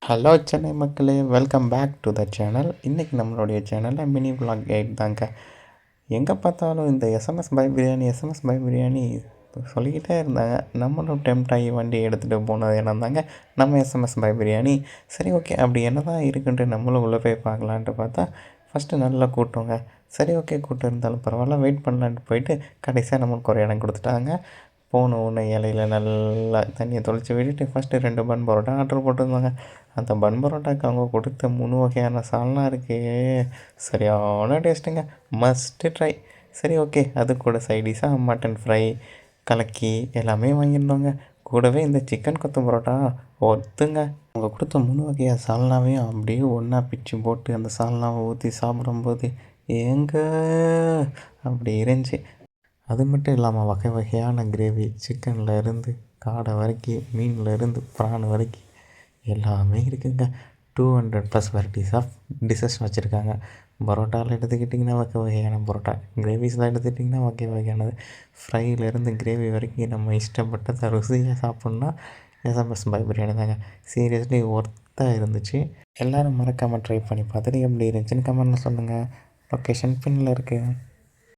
Hello Chennai மக்களே, welcome back to the channel. இன்றைக்கி நம்மளுடைய சேனலில் மினி vlog கைட் தாங்க. எங்கே பார்த்தாலும் இந்த எஸ்எம்எஸ் பை பிரியாணி சொல்லிக்கிட்டே இருந்தாங்க. நம்மளும் டெம்ட் ஆகி வண்டி எடுத்துகிட்டு போனது இடம் தாங்க நம்ம எஸ்எம்எஸ் பை பிரியாணி. சரி, ஓகே, அப்படி என்ன தான் இருக்குன்ட்டு நம்மளும் உள்ளே போய் பார்க்கலான்ட்டு பார்த்தா ஃபஸ்ட்டு நல்ல கூட்டங்க. சரி, ஓகே, கூட்டம் இருந்தாலும் பரவாயில்ல, வெயிட் பண்ணலான்ட்டு போயிட்டு கடைசியாக நம்மளுக்கு ஒரு இடம் கொடுத்துட்டாங்க. போன உடனே இலையில நல்லா தண்ணியை தொளிச்சு விட்டுட்டு ஃபஸ்ட்டு 2 பன் பரோட்டா ஆர்டர் போட்டிருந்தாங்க. அந்த பன் பரோட்டாக்கு அவங்க கொடுத்த 3 வகையான சால்னா இருக்கே, சரியான டேஸ்ட்டுங்க, மஸ்ட்டு ட்ரை. சரி, ஓகே, அது கூட சைடிஷாக மட்டன் ஃப்ரை, கலக்கி எல்லாமே வாங்கியிருந்தோங்க. கூடவே இந்த சிக்கன் கொத்து பரோட்டா ஒத்துங்க. அவங்க கொடுத்த 3 வகையான சால்னாவையும் அப்படியே ஒன்றா பிச்சு போட்டு அந்த சால்னாவை ஊற்றி சாப்பிடும்போது ஏங்க அப்படி இருந்துச்சு. அது மட்டும் இல்லாமல் வகை வகையான கிரேவி, சிக்கனில் இருந்து காடை வரைக்கும், மீனில் இருந்து ப்ரான் வரைக்கும் எல்லாமே இருக்குங்க. 200+ வெரைட்டிஸ் ஆஃப் டிஷ்ஷஸ் வச்சுருக்காங்க. பரோட்டாவில் எடுத்துக்கிட்டிங்கன்னா வகை வகையான பரோட்டா, கிரேவிஸில் எடுத்துக்கிட்டிங்கன்னா வகை வகையானது, ஃப்ரைலேருந்து கிரேவி வரைக்கும் நம்ம இஷ்டப்பட்டதை ருசியாக சாப்பிட்ணுன்னா எஸ்எம்எஸ் பை பிரியாணி தாங்க. சீரியஸ்லி ஒர்த்தாக இருந்துச்சு. எல்லோரும் மறக்காமல் ட்ரை பண்ணி பார்த்துட்டு எப்படி இருந்துச்சுன்னு கமெண்ட்டில் சொல்லுங்கள். லொக்கேஷன் பின்னில் இருக்குது.